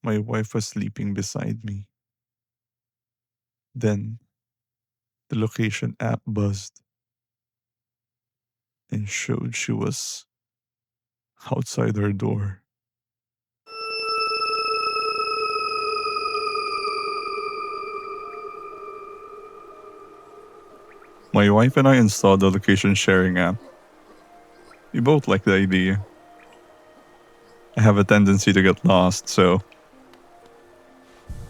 My wife was sleeping beside me. Then the location app buzzed and showed she was outside her door. My wife and I installed the location sharing app. We both like the idea. I have a tendency to get lost, so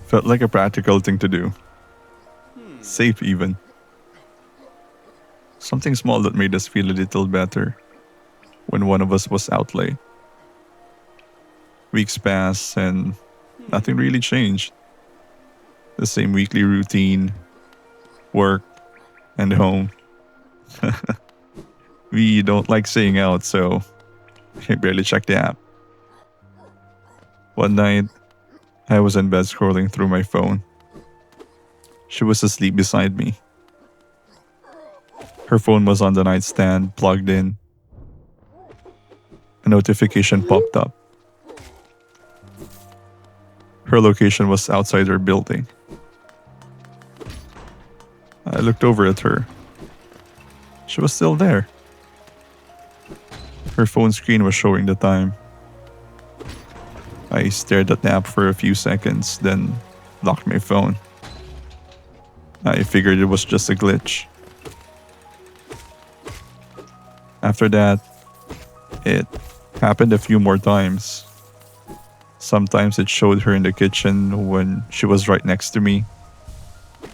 felt like a practical thing to do. Safe even. Something small that made us feel a little better when one of us was out late. Weeks passed and nothing really changed. The same weekly routine, work, and home. We don't like staying out, so I barely check the app. One night, I was in bed scrolling through my phone. She was asleep beside me. Her phone was on the nightstand, plugged in. A notification popped up. Her location was outside her building. I looked over at her. She was still there. Her phone screen was showing the time. I stared at the app for a few seconds, then locked my phone. I figured it was just a glitch. After that, it happened a few more times. Sometimes it showed her in the kitchen when she was right next to me.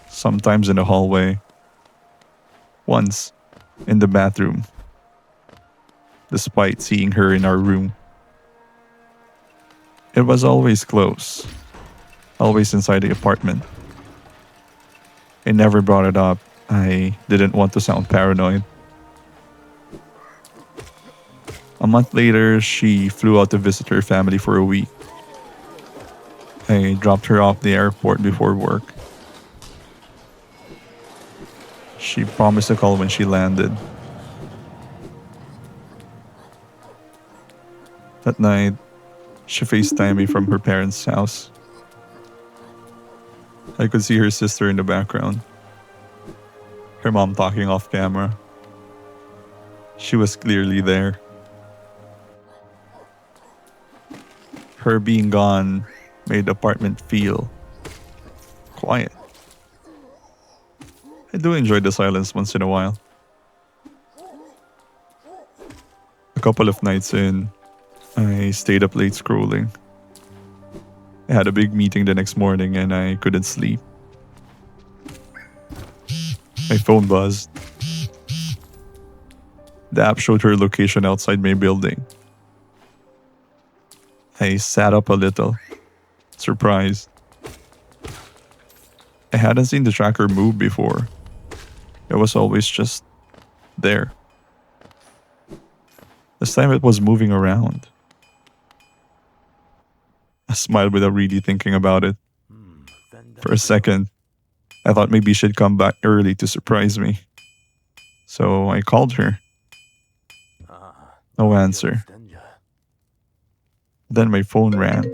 Sometimes in the hallway. Once, in the bathroom. Despite seeing her in our room. It was always close. Always inside the apartment. I never brought it up. I didn't want to sound paranoid. A month later, she flew out to visit her family for a week. I dropped her off the airport before work. She promised to call when she landed. That night, she FaceTimed me from her parents' house. I could see her sister in the background. Her mom talking off camera. She was clearly there. Her being gone made the apartment feel quiet. I do enjoy the silence once in a while. A couple of nights in, I stayed up late scrolling. I had a big meeting the next morning and I couldn't sleep. My phone buzzed. The app showed her location outside my building. I sat up a little, surprised. I hadn't seen the tracker move before. It was always just there. This time it was moving around. I smiled without really thinking about it. For a second, I thought maybe she'd come back early to surprise me. So I called her. No answer. Then my phone rang.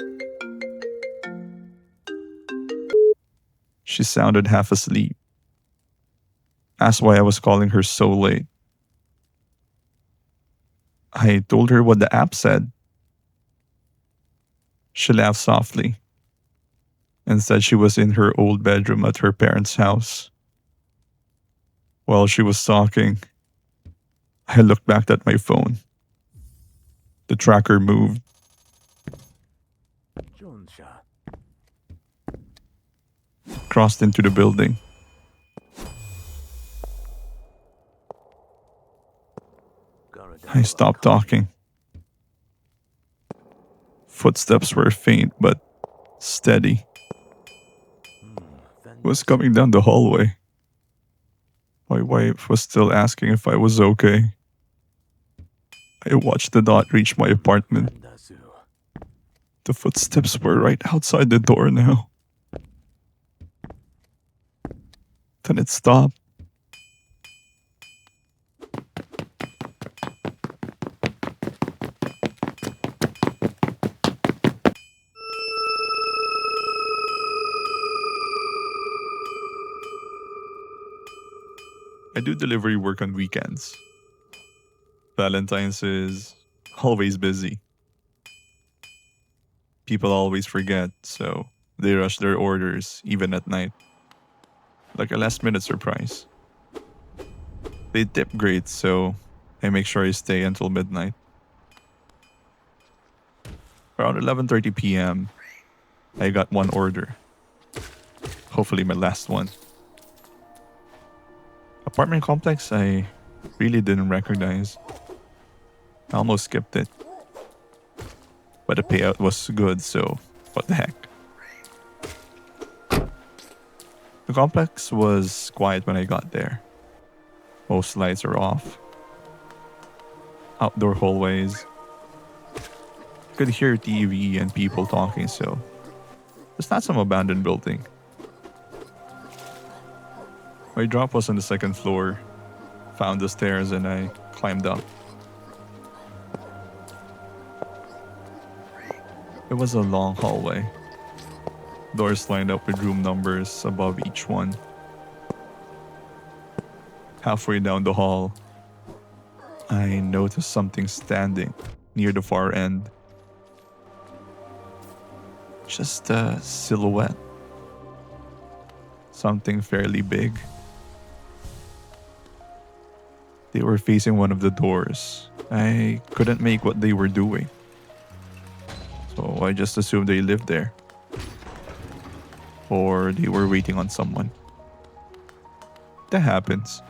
She sounded half asleep. Asked why I was calling her so late. I told her what the app said. She laughed softly and said she was in her old bedroom at her parents' house. While she was talking, I looked back at my phone. The tracker moved. Crossed into the building. I stopped talking. Footsteps were faint but steady. It was coming down the hallway. My wife was still asking if I was okay. I watched the dot reach my apartment. The footsteps were right outside the door now. Then it stopped. I do delivery work on weekends. Valentine's is always busy. People always forget, so they rush their orders even at night. Like a last minute surprise. They tip great, so I make sure I stay until midnight. Around 11:30 p.m., I got one order. Hopefully my last one. Apartment complex I really didn't recognize. I almost skipped it. But the payout was good, so what the heck. The complex was quiet when I got there. Most lights are off. Outdoor hallways. Could hear TV and people talking, so it's not some abandoned building. My drop was on the second floor. Found the stairs and I climbed up. It was a long hallway. Doors lined up with room numbers above each one. Halfway down the hall, I noticed something standing near the far end. Just a silhouette. Something fairly big. They were facing one of the doors. I couldn't make what they were doing. So I just assumed they lived there. Or they were waiting on someone. That happens.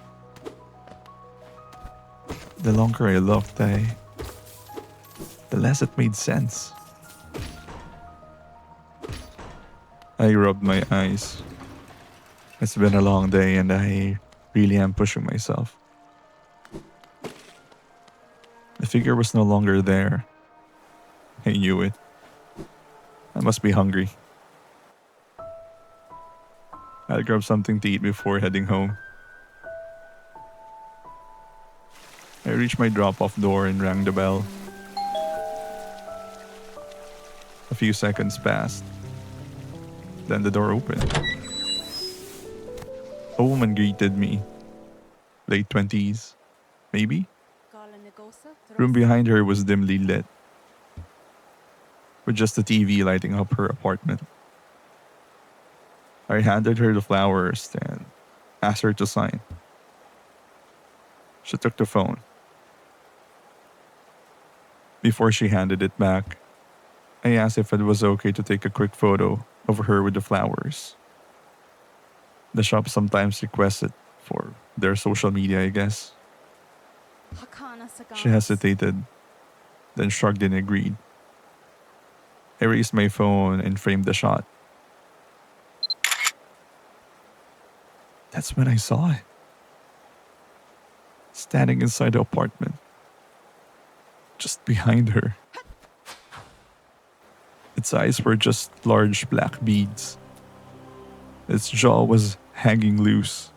The longer I looked, the less it made sense. I rubbed my eyes. It's been a long day and I really am pushing myself. The figure was no longer there. I knew it. I must be hungry. I'll grab something to eat before heading home. I reached my drop-off door and rang the bell. A few seconds passed. Then the door opened. A woman greeted me. Late 20s, maybe? Room behind her was dimly lit, with just the TV lighting up her apartment. I handed her the flowers and asked her to sign. She took the phone. Before she handed it back, I asked if it was okay to take a quick photo of her with the flowers. The shop sometimes requests it for their social media, I guess. She hesitated, then shrugged and agreed. I raised my phone and framed the shot. That's when I saw it. Standing inside the apartment. Just behind her. Its eyes were just large black beads. Its jaw was hanging loose,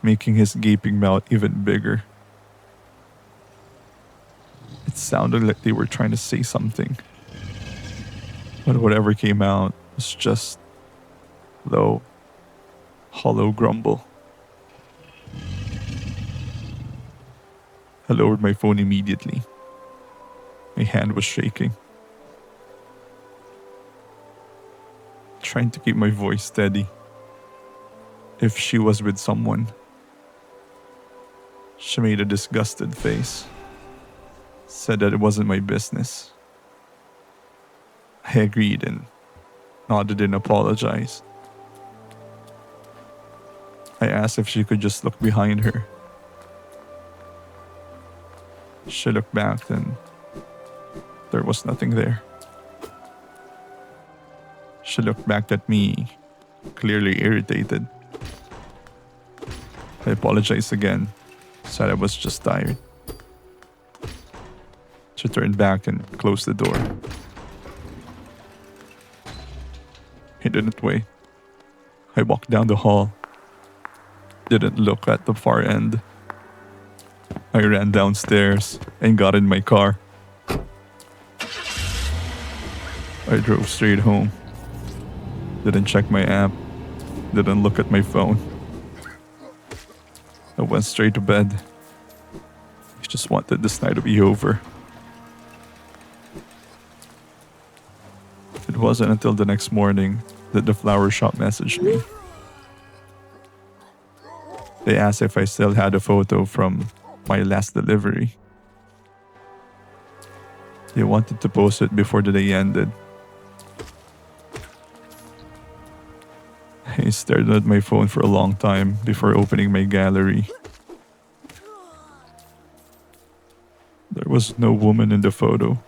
making his gaping mouth even bigger. It sounded like they were trying to say something. But whatever came out was just low, hollow grumble. I lowered my phone immediately. My hand was shaking. Trying to keep my voice steady. If she was with someone. She made a disgusted face. Said that it wasn't my business. I agreed and nodded and apologized. I asked if she could just look behind her. She looked back and there was nothing there. She looked back at me, clearly irritated. I apologized again, said I was just tired. She turned back and closed the door. I didn't wait. I walked down the hall. Didn't look at the far end. I ran downstairs and got in my car. I drove straight home. Didn't check my app. Didn't look at my phone. I went straight to bed. I just wanted this night to be over. It wasn't until the next morning that the flower shop messaged me. They asked if I still had a photo from my last delivery. They wanted to post it before the day ended. I stared at my phone for a long time before opening my gallery. There was no woman in the photo.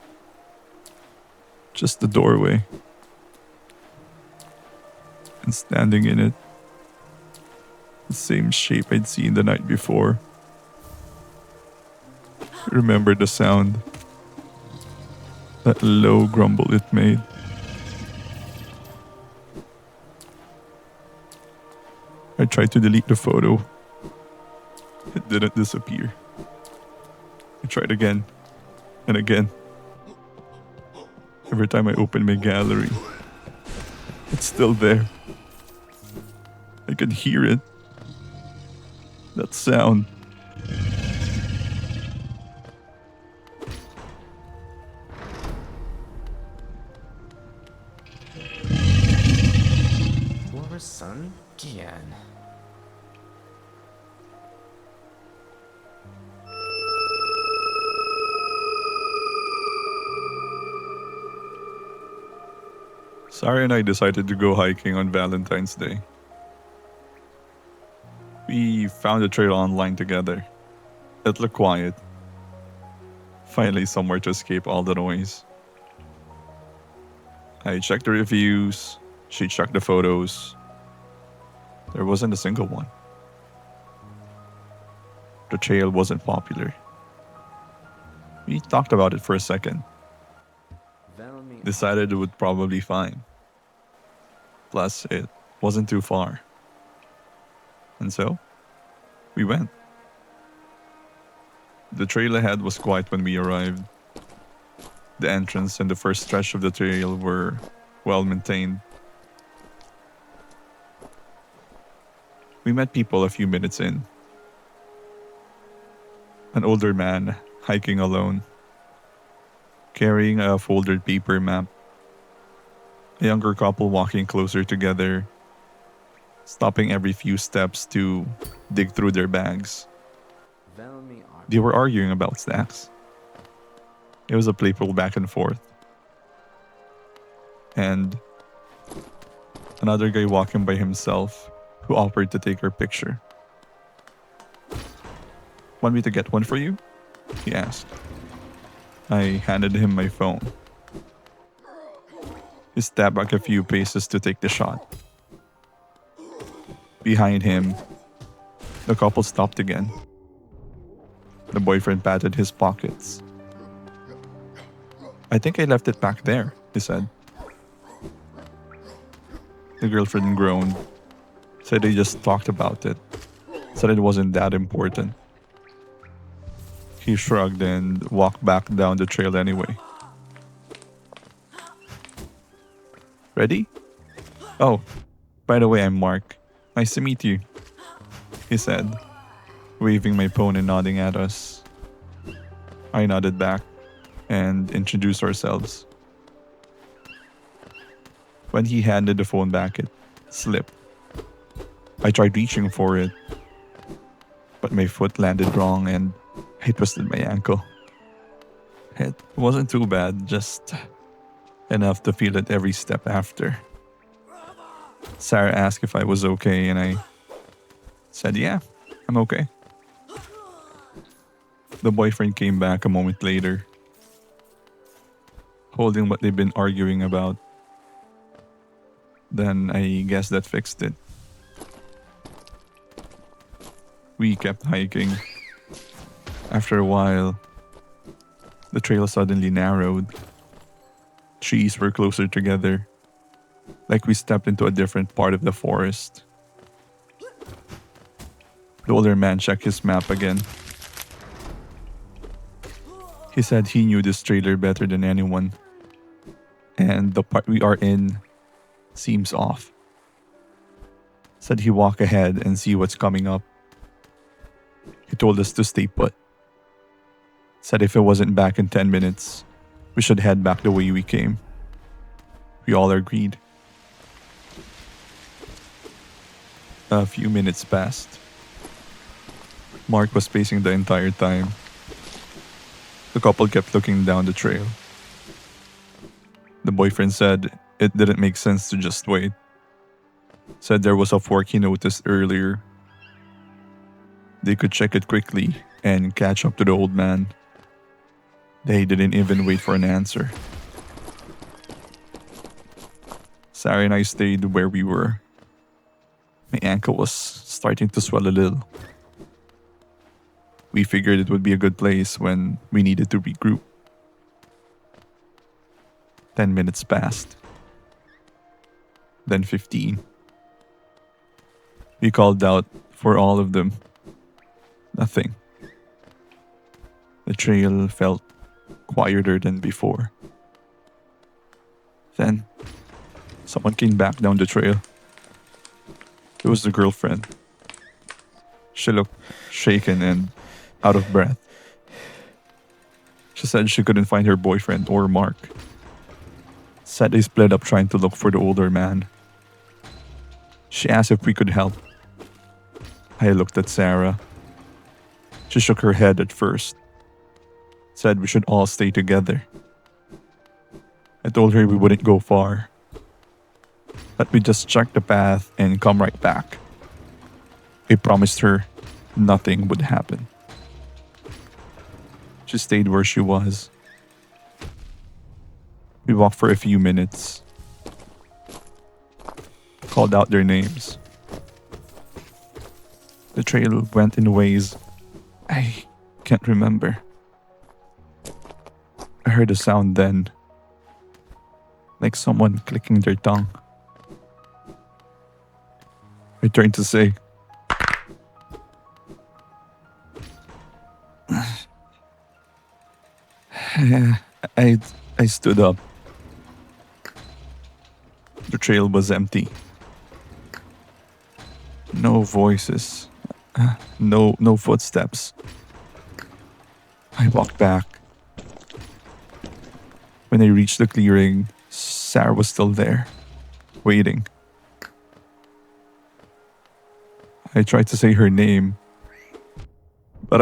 Just the doorway. And standing in it, the same shape I'd seen the night before. I remember the sound. That low grumble it made. I tried to delete the photo. It didn't disappear. I tried again and again. Every time I opened my gallery, it's still there. I could hear it. That sound. Sarah and I decided to go hiking on Valentine's Day. We found a trail online together. It looked quiet. Finally, somewhere to escape all the noise. I checked the reviews. She checked the photos. There wasn't a single one. The trail wasn't popular. We talked about it for a second. Decided it would probably be fine. Plus, it wasn't too far. And so, we went. The trail ahead was quiet when we arrived. The entrance and the first stretch of the trail were well maintained. We met people a few minutes in. An older man hiking alone, carrying a folded paper map. A younger couple walking closer together, stopping every few steps to dig through their bags. They were arguing about snacks. It was a playful back and forth. And another guy walking by himself who offered to take her picture. "Want me to get one for you?" he asked. I handed him my phone. He stepped back a few paces to take the shot. Behind him, the couple stopped again. The boyfriend patted his pockets. "I think I left it back there," he said. The girlfriend groaned, said they just talked about it, said it wasn't that important. He shrugged and walked back down the trail anyway. "Ready?" "Oh, by the way, I'm Mark. Nice to meet you," he said, waving my phone and nodding at us. I nodded back and introduced ourselves. When he handed the phone back, it slipped. I tried reaching for it, but my foot landed wrong and I twisted my ankle. It wasn't too bad, just enough to feel it every step after. Sarah asked if I was okay, and I said, "Yeah, I'm okay." The boyfriend came back a moment later, holding what they've been arguing about. Then I guess that fixed it. We kept hiking. After a while, the trail suddenly narrowed. Trees were closer together, like we stepped into a different part of the forest. The older man checked his map again. He said he knew this trailer better than anyone, and the part we are in seems off. Said he walk ahead and see what's coming up. He told us to stay put. Said if it wasn't back in 10 minutes, we should head back the way we came. We all agreed. A few minutes passed. Mark was pacing the entire time. The couple kept looking down the trail. The boyfriend said it didn't make sense to just wait. Said there was a fork he noticed earlier. They could check it quickly and catch up to the old man. They didn't even wait for an answer. Sarah and I stayed where we were. My ankle was starting to swell a little. We figured it would be a good place when we needed to regroup. 10 minutes passed. Then 15. We called out for all of them. Nothing. The trail felt quieter than before. Then, someone came back down the trail. It was the girlfriend. She looked shaken and out of breath. She said she couldn't find her boyfriend or Mark. Said they split up trying to look for the older man. She asked if we could help. I looked at Sarah. She shook her head at first. Said we should all stay together. I told her we wouldn't go far. But we just check the path and come right back. I promised her nothing would happen. She stayed where she was. We walked for a few minutes. Called out their names. The trail went in ways I can't remember. I heard a sound then, like someone clicking their tongue. I turned to say, I stood up. The trail was empty. No voices. No footsteps. I walked back. When I reached the clearing, Sarah was still there, waiting. I tried to say her name, but